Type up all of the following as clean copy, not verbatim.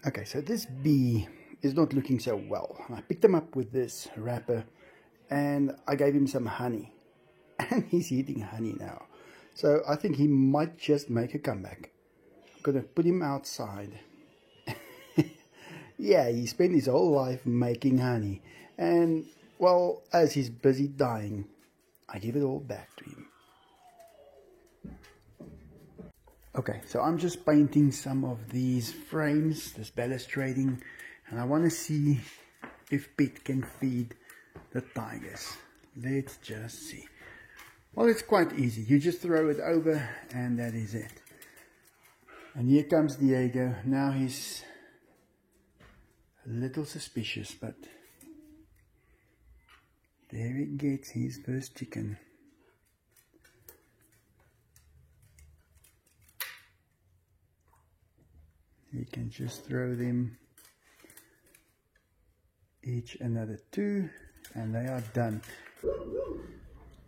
Okay, so this bee is not looking so well. I picked him up with this wrapper and I gave him some honey. And he's eating honey now. So I think he might just make a comeback. I'm going to put him outside. Yeah, he spent his whole life making honey. And, well, as he's busy dying, I give it all back to him. Okay, so I'm just painting some of these frames, this balustrading, and I want to see if Pete can feed the tigers. Let's just see. Well, it's quite easy. You just throw it over and that is it. And here comes Diego. Now he's a little suspicious, but there he gets his first chicken. You can just throw them each another 2 and they are done.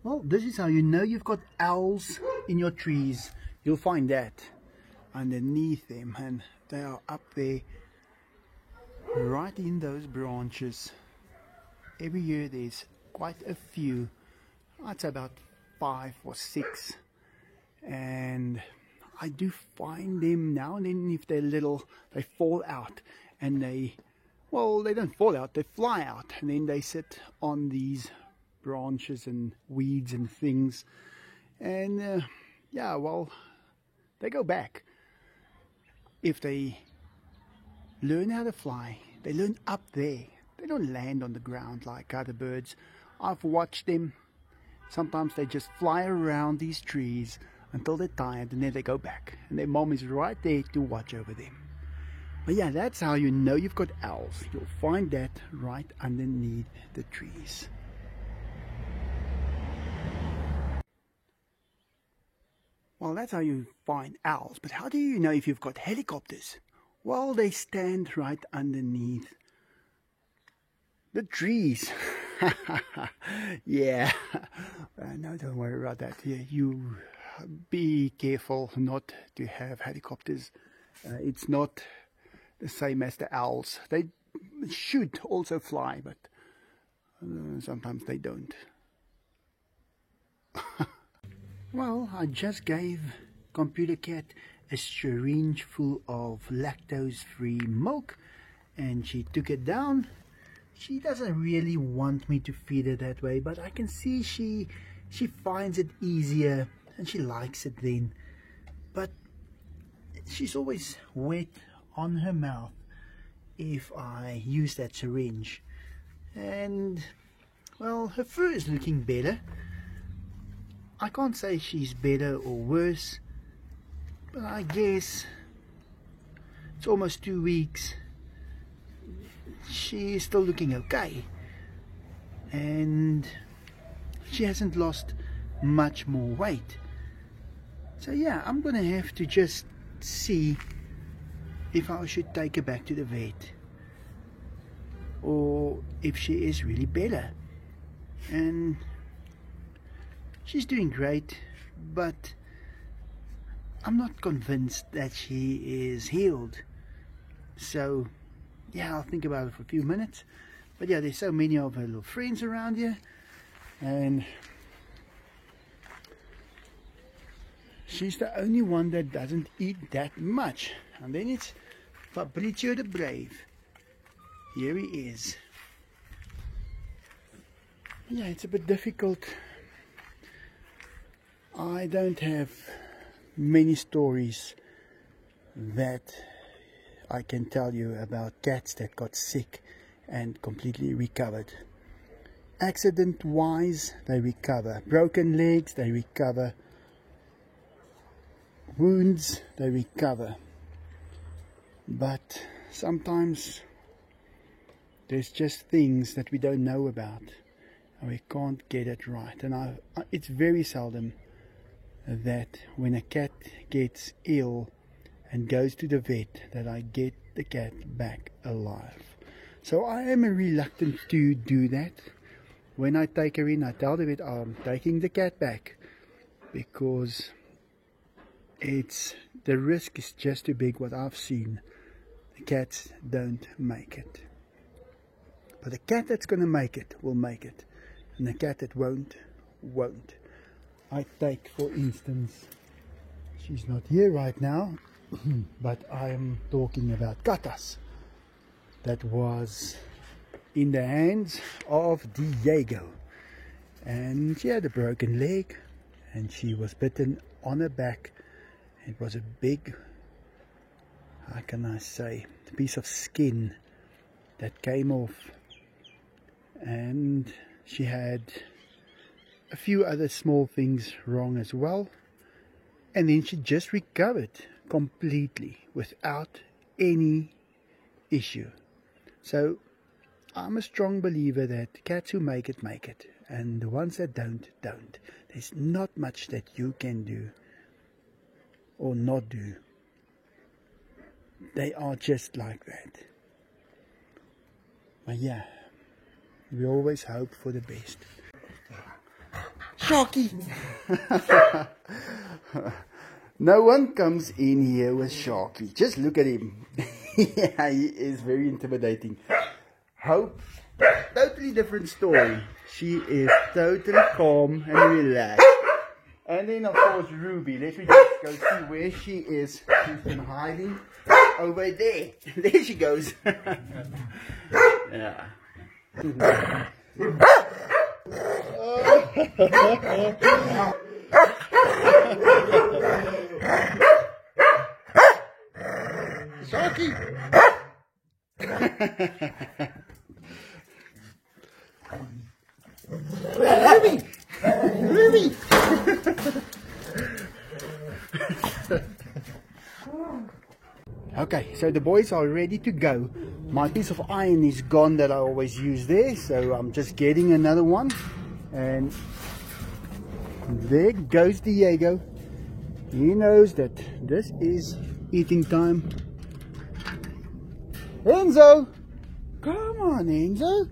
Well, this is how you know you've got owls in your trees. You'll find that underneath them, and they are up there right in those branches. Every year there's quite a few. I'd say about 5 or 6, and I do find them now and then. If they're little, they fall out, and they don't fall out, they fly out, and then they sit on these branches and weeds and things, and yeah, well, they go back. If they learn how to fly, they learn up there. They don't land on the ground like other birds. I've watched them. Sometimes they just fly around these trees until they're tired, and then they go back, and their mom is right there to watch over them. But yeah, that's how you know you've got owls. You'll find that right underneath the trees. Well, that's how you find owls. But how do you know if you've got helicopters? Well, they stand right underneath the trees. Yeah. No, don't worry about that. Yeah, you be careful not to have helicopters. It's not the same as the owls. They should also fly, but sometimes they don't. Well, I just gave Computer Cat a syringe full of lactose-free milk, and she took it down. She doesn't really want me to feed her that way, but I can see she finds it easier and she likes it then. But she's always wet on her mouth if I use that syringe. And, well, her fur is looking better. I can't say she's better or worse, but I guess it's almost 2 weeks. She is still looking okay, and she hasn't lost much more weight. So yeah, I'm gonna have to just see if I should take her back to the vet, or if she is really better. And she's doing great, but I'm not convinced that she is healed. So yeah, I'll think about it for a few minutes. But yeah, there's so many of her little friends around here, and she's the only one that doesn't eat that much. And then it's Fabrizio the Brave. Here he is. Yeah, it's a bit difficult. I don't have many stories that I can tell you about cats that got sick and completely recovered. Accident wise, they recover. Broken legs, they recover. Wounds, they recover. But sometimes there's just things that we don't know about and we can't get it right. And it's very seldom that when a cat gets ill and goes to the vet that I get the cat back alive. So I am reluctant to do that. When I take her in, I tell the vet I'm taking the cat back, because the risk is just too big. What I've seen, The cats don't make it. But the cat that's going to make it will make it. And the cat that won't. I take, for instance, she's not here right now, but I am talking about Katas. That was in the hands of Diego. And she had a broken leg and she was bitten on her back. It was a big, how can I say, piece of skin that came off. And she had a few other small things wrong as well. And then she just recovered completely without any issue. So I'm a strong believer that cats who make it, make it. And the ones that don't. There's not much that you can do or not do. They are just like that. But yeah, we always hope for the best. Sharky! No one comes in here with Sharky. Just look at him. Yeah, he is very intimidating. Hope, totally different story. She is totally calm and relaxed. And then of course Ruby. Let me just go see where she is. She's been hiding over there. There she goes. Yeah. Sharky! Ruby! Ruby! Okay, so the boys are ready to go. My piece of iron is gone that I always use there, so I'm just getting another one. And there goes Diego. He knows that this is eating time. Enzo! Come on, Enzo!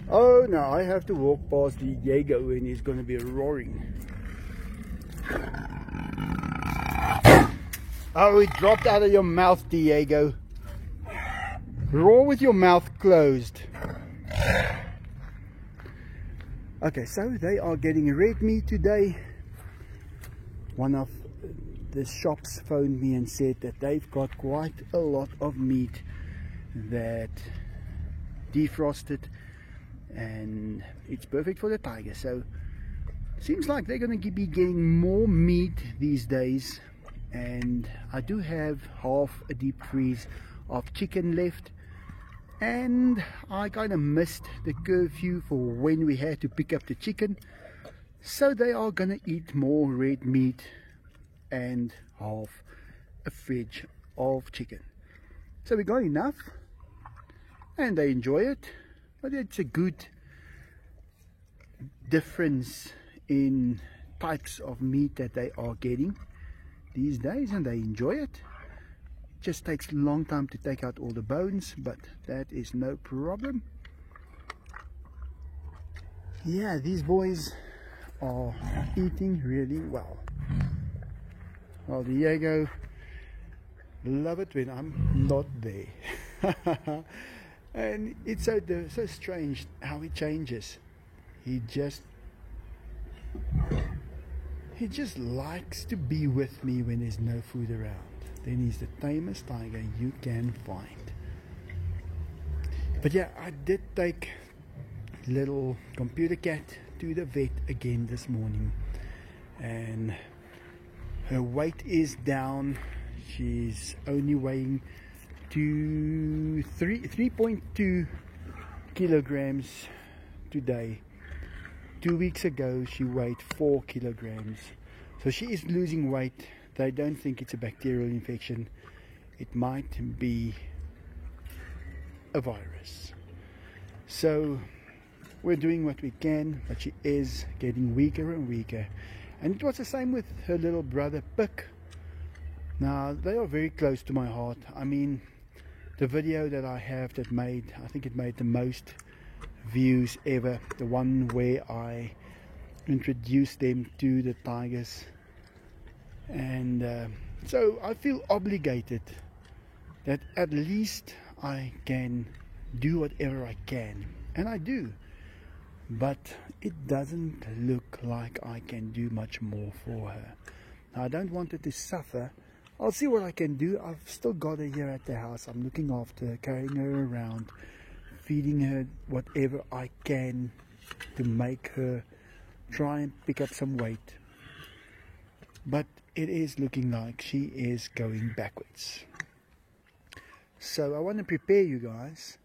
Oh no, I have to walk past Diego and he's going to be roaring. Oh, it dropped out of your mouth, Diego. Roar with your mouth closed. Okay, so they are getting red meat today. One of the shops phoned me and said that they've got quite a lot of meat that defrosted and it's perfect for the tiger. So seems like they're going to be getting more meat these days. And I do have half a deep freeze of chicken left, and I kind of missed the curfew for when we had to pick up the chicken, so they are gonna eat more red meat and half a fridge of chicken. So we got enough and they enjoy it, but it's a good difference in types of meat that they are getting these days, and they enjoy it. Just takes a long time to take out all the bones, but that is no problem. Yeah, these boys are eating really well. Well, Diego love it when I'm not there. And it's so strange how he changes. He just likes to be with me when there's no food around. Then he's the tamest tiger you can find. But yeah, I did take little computer cat to the vet again this morning, and her weight is down. She's only weighing 3.2 kilograms today. 2 weeks ago she weighed 4 kilograms. So she is losing weight. They don't think it's a bacterial infection. It might be a virus. So we're doing what we can, but she is getting weaker and weaker. And it was the same with her little brother Pick. Now they are very close to my heart. I mean, the video that I have that made, I think it made the most views ever, the one where I introduced them to the tigers. And so I feel obligated that at least I can do whatever I can, and I do, but it doesn't look like I can do much more for her. Now, I don't want her to suffer. I'll see what I can do. I've still got her here at the house. I'm looking after her, carrying her around, feeding her whatever I can to make her try and pick up some weight. But it is looking like she is going backwards. So I want to prepare you guys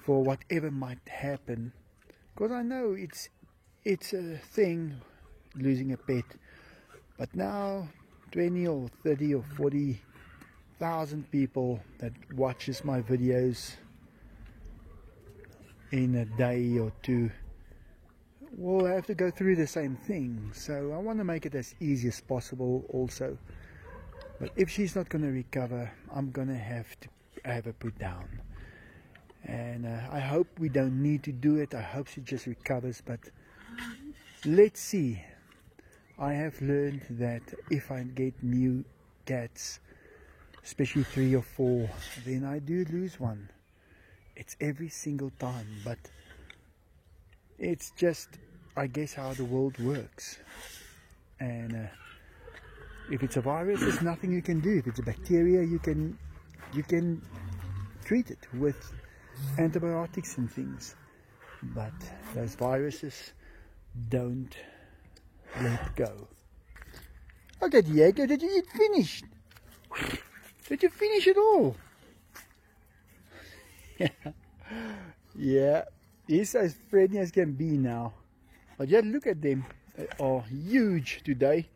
for whatever might happen, because I know it's a thing, losing a pet. But now 20 or 30 or 40,000 people that watches my videos in a day or two will have to go through the same thing. So I want to make it as easy as possible also. But if she's not going to recover, I'm going to have her put down. And I hope we don't need to do it. I hope she just recovers, but let's see. I have learned that if I get new cats, especially 3 or 4, then I do lose one. It's every single time, but it's just, I guess, how the world works. And if it's a virus, there's nothing you can do. If it's a bacteria, you can treat it with antibiotics and things. But those viruses don't let go. Okay, Diego, did you eat finished? Did you finish it all? Yeah, he's as friendly as can be now. But just look at them. They are huge today.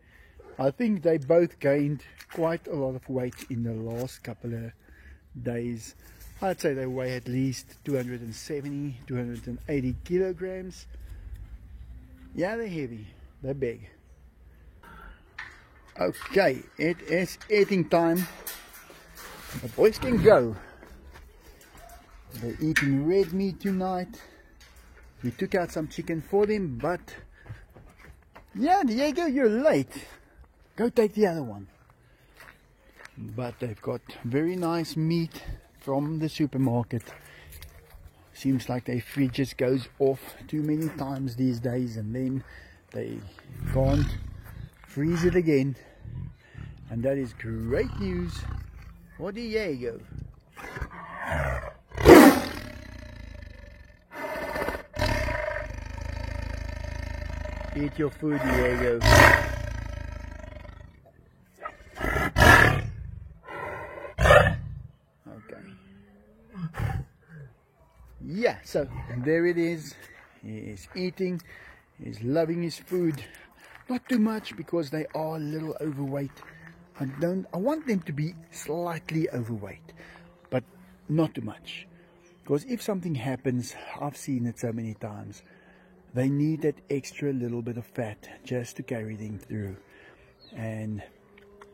I think they both gained quite a lot of weight in the last couple of days. I'd say they weigh at least 270, 280 kilograms. Yeah, they're heavy. They're big. Okay, it is eating time. The boys can go. They're eating red meat tonight. We took out some chicken for them, but yeah, Diego, you're late. Go take the other one. But they've got very nice meat from the supermarket. Seems like their fridge just goes off too many times these days, and then they can't freeze it again. And that is great news for Diego. Eat your food, Diego. Okay. Yeah, so there it is. He is eating. He's loving his food. Not too much, because they are a little overweight. I want them to be slightly overweight, but not too much. Because if something happens, I've seen it so many times, they need that extra little bit of fat just to carry them through. And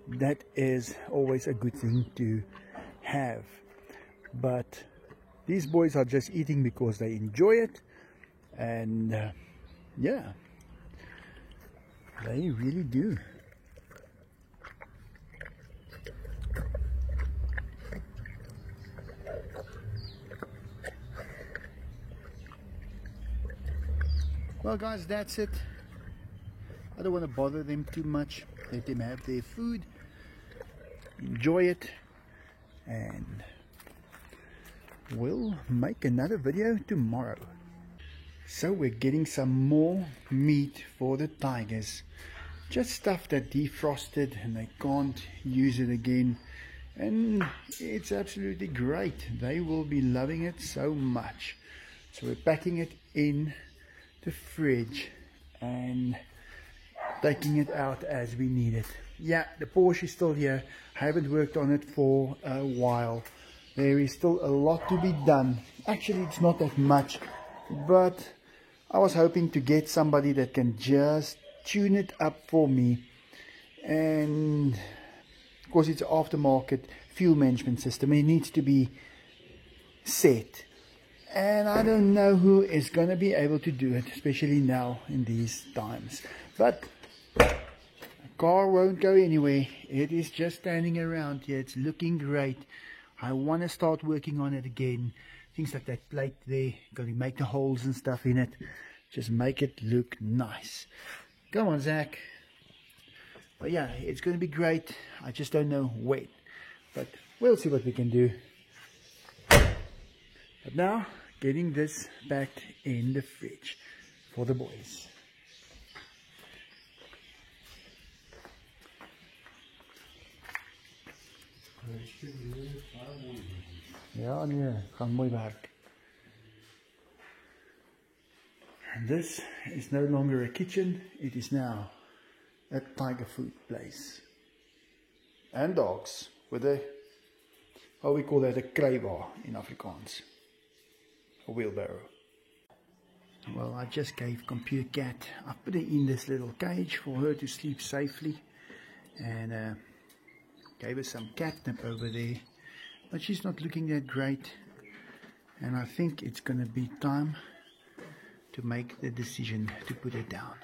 that is always a good thing to have. But these boys are just eating because they enjoy it. And yeah, they really do. Well guys, that's it. I don't want to bother them too much. Let them have their food, enjoy it, and we'll make another video tomorrow. So we're getting some more meat for the tigers. Just stuff that defrosted and they can't use it again. And it's absolutely great. They will be loving it so much. So we're packing it in the fridge and taking it out as we need it. Yeah, the Porsche is still here. I haven't worked on it for a while. There is still a lot to be done. Actually, it's not that much, but I was hoping to get somebody that can just tune it up for me. And of course, it's an aftermarket fuel management system. It needs to be set. And I don't know who is going to be able to do it, especially now in these times. But the car won't go anywhere. It is just standing around here. It's looking great. I want to start working on it again. Things like that plate there, got to make the holes and stuff in it. Just make it look nice. Come on, Zach. But yeah, it's going to be great. I just don't know when. But we'll see what we can do. But now, getting this back in the fridge for the boys. Ja, nee, gaan mooi werk. And this is no longer a kitchen, it is now a tiger food place. And dogs with a, how we call that, a kruiwa in Afrikaans. A wheelbarrow. Well, I just gave Computer Cat, I put her in this little cage for her to sleep safely. And gave her some catnip over there. But she's not looking that great. And I think it's going to be time to make the decision to put her down.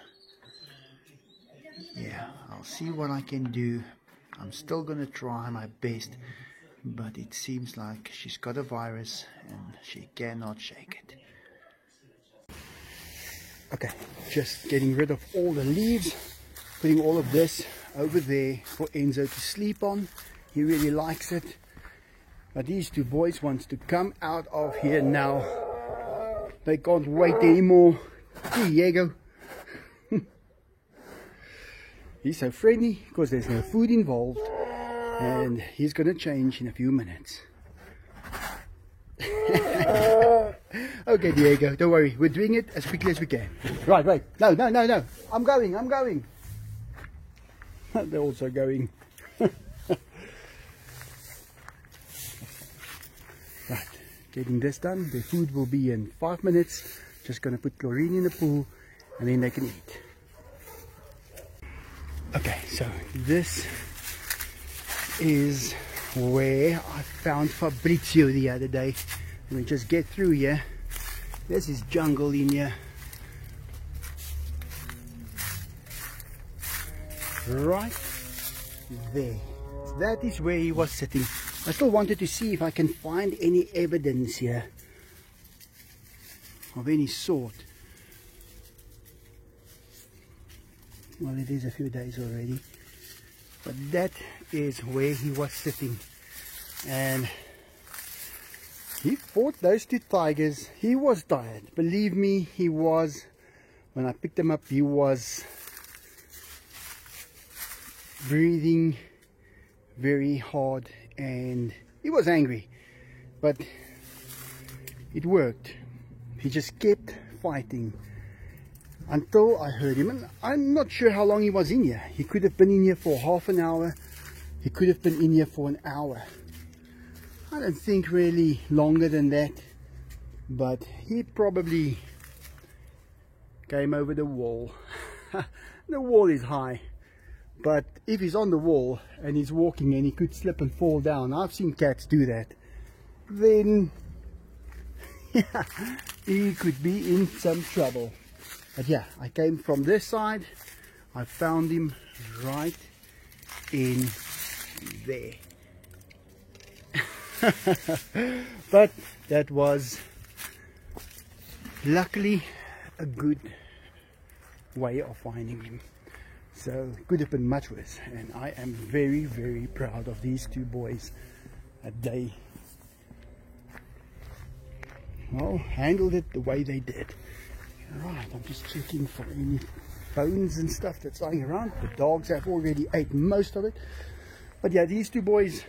Yeah, I'll see what I can do. I'm still going to try my best. But it seems like she's got a virus and she cannot shake it. Okay, just getting rid of all the leaves. Putting all of this over there for Enzo to sleep on. He really likes it. But these two boys wants to come out of here now. They can't wait anymore. Diego. He's so friendly because there's no food involved. And he's going to change in a few minutes. Okay, Diego, don't worry. We're doing it as quickly as we can. Right, right. No, no, no, no. I'm going. They're also going. Right, getting this done. The food will be in 5 minutes. Just going to put chlorine in the pool and then they can eat. Okay, so this is where I found Fabrizio the other day. Let me just get through here. This is jungle in here. Right there. That is where he was sitting. I still wanted to see if I can find any evidence here of any sort. Well, it is a few days already. But that is where he was sitting. And he fought those two tigers. He was tired. Believe me, he was. When I picked him up, he was breathing very hard and he was angry, but it worked. He just kept fighting until I heard him, and I'm not sure how long he was in here. He could have been in here for half an hour, he could have been in here for an hour. I don't think really longer than that, but he probably came over the wall. The wall is high. But if he's on the wall and he's walking and he could slip and fall down, I've seen cats do that, then yeah, he could be in some trouble. But yeah, I came from this side, I found him right in there. But that was luckily a good way of finding him. So it could have been much worse, and I am very, very proud of these two boys that they, well, handled it the way they did. Right, I'm just checking for any bones and stuff that's lying around. The dogs have already ate most of it. But yeah, these two boys,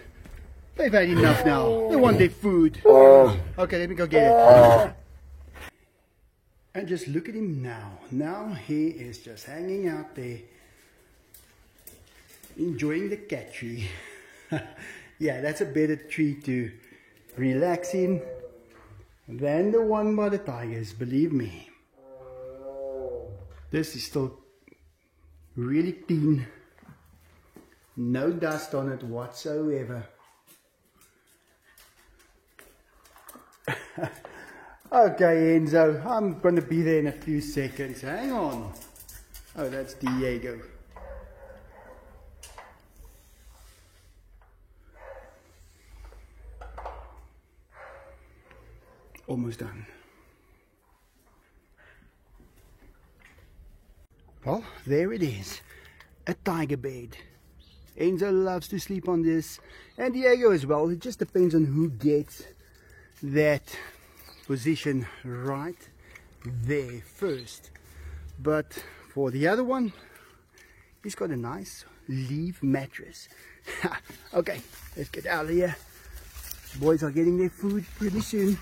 they've had enough now. They want their food. Okay, let me go get it. And just look at him now. Now he is just hanging out there, enjoying the cat tree. Yeah, that's a better tree to relax in than the one by the tigers, believe me. This is still really clean, no dust on it whatsoever. Okay, Enzo, I'm going to be there in a few seconds. Hang on. Oh, that's Diego. almost done. Well, there it is, a tiger bed. Enzo loves to sleep on this, and Diego as well. It just depends on who gets that position right there first. But for the other one, he's got a nice leaf mattress. Okay, let's get out of here. Boys are getting their food pretty soon,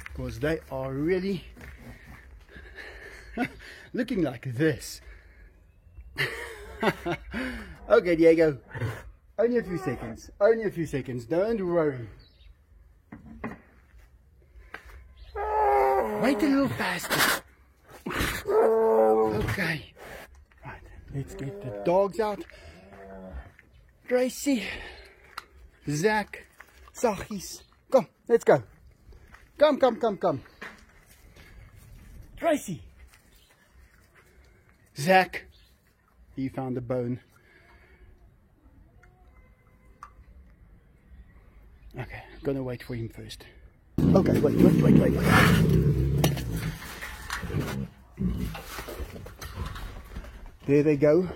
because they are really looking like this. Okay, Diego, only a few seconds, only a few seconds, don't worry. Wait a little faster. Okay, right, let's get the dogs out. Tracy, Zach, Sachis, come, let's go. Come, come, come, come. Tracy, Zach, he found a bone. Okay, I'm gonna wait for him first. Okay, wait. There they go.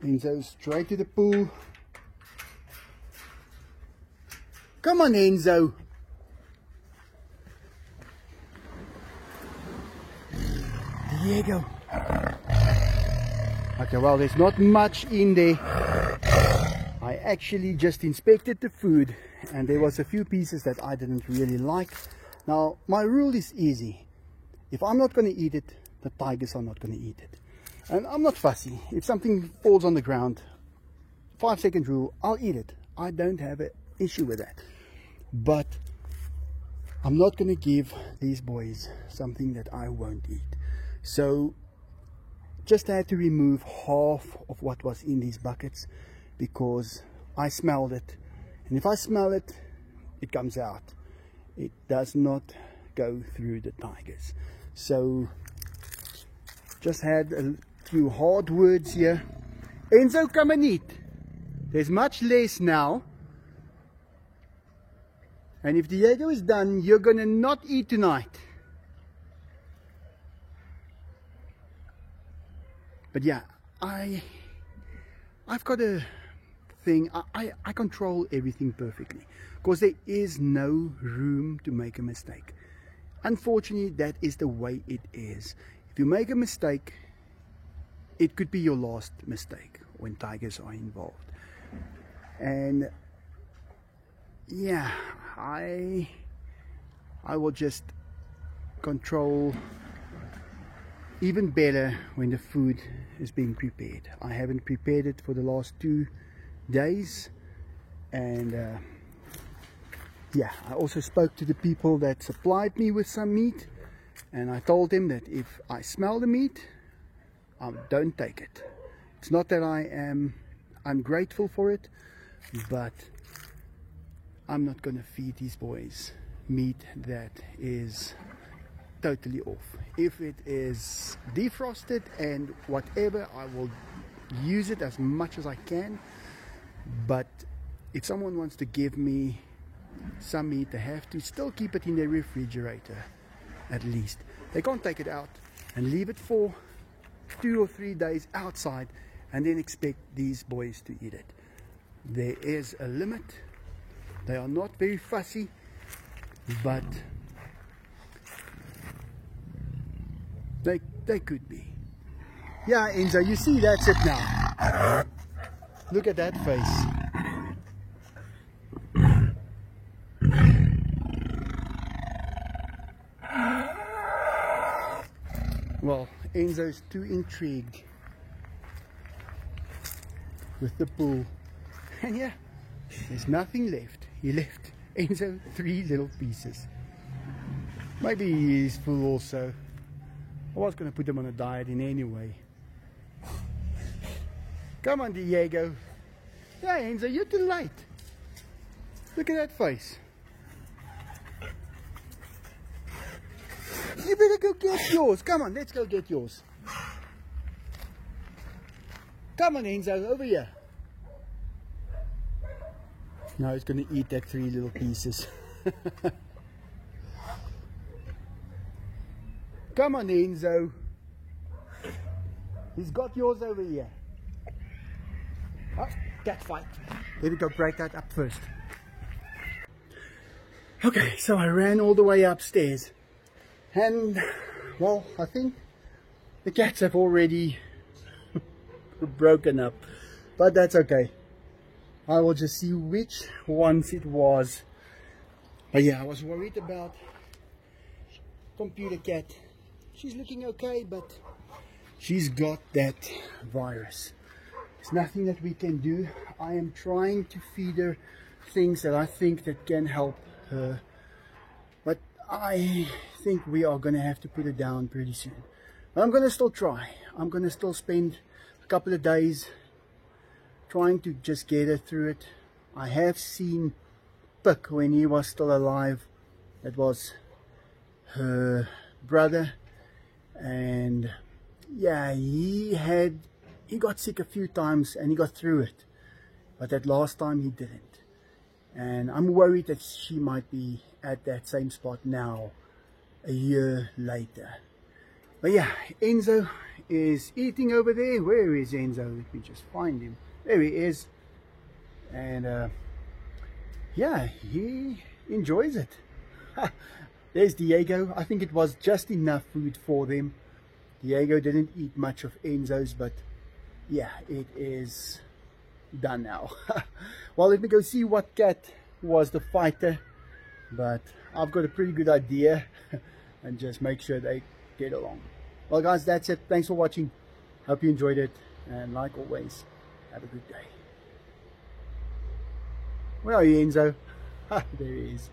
Enzo straight to the pool. Come on, Enzo. Diego. Okay, well, there's not much in there. I actually just inspected the food, and there was a few pieces that I didn't really like. Now, my rule is easy. If I'm not going to eat it, the tigers are not going to eat it. And I'm not fussy. If something falls on the ground, 5-second rule, I'll eat it. I don't have an issue with that. But I'm not going to give these boys something that I won't eat. So just had to remove half of what was in these buckets, because I smelled it, and if I smell it, it comes out. It does not go through the tigers. So just had a few hard words here. Enzo, come and eat. There's much less now, and if Diego is done, you're gonna not eat tonight. But yeah, I've got a thing. I control everything perfectly, because there is no room to make a mistake. Unfortunately, that is the way it is. If you make a mistake, it could be your last mistake when tigers are involved. And yeah, I will just control even better when the food is being prepared. I haven't prepared it for the last 2 days, and yeah, I also spoke to the people that supplied me with some meat, and I told them that if I smell the meat, I don't take it. It's not that I am ungrateful for it, but I'm not going to feed these boys meat that is totally off. If it is defrosted and whatever, I will use it as much as I can. But if someone wants to give me some meat, they have to still keep it in their refrigerator at least. They can't take it out and leave it for 2 or 3 days outside and then expect these boys to eat it. There is a limit. They are not very fussy, but they could be. Yeah, Enzo, you see, that's it now. Look at that face. Well, Enzo's too intrigued with the pool. And yeah, there's nothing left. He left Enzo 3 little pieces. Maybe he's full also. I was going to put him on a diet in any way. Come on, Diego. Yeah, Enzo, you're too late. Look at that face. You better go get yours. Come on, let's go get yours. Come on, Enzo, over here. Now he's going to eat that 3 little pieces. Come on, Enzo. He's got yours over here. Oh, cat fight. Let me go break that up first. Okay, so I ran all the way upstairs. And, well, I think the cats have already broken up. But that's okay. I will just see which ones it was. But yeah, I was worried about Computer Cat. She's looking okay, but she's got that virus. There's nothing that we can do. I am trying to feed her things that I think that can help her. But I think we are going to have to put her down pretty soon. But I'm going to still try. I'm going to still spend a couple of days trying to just get her through it. I have seen Pick when he was still alive. That was her brother, and yeah, he got sick a few times and he got through it, but that last time he didn't. And I'm worried that she might be at that same spot now, a year later. But yeah, Enzo is eating over there. Where is Enzo? Let me just find him. There he is. And yeah, he enjoys it. There's Diego. I think it was just enough food for them. Diego didn't eat much of Enzo's, but yeah, it is done now. Well, let me go see what cat was the fighter, but I've got a pretty good idea and just make sure they get along. Well guys, that's it. Thanks for watching. Hope you enjoyed it, and like always, have a good day. Where are you, Enzo? There he is.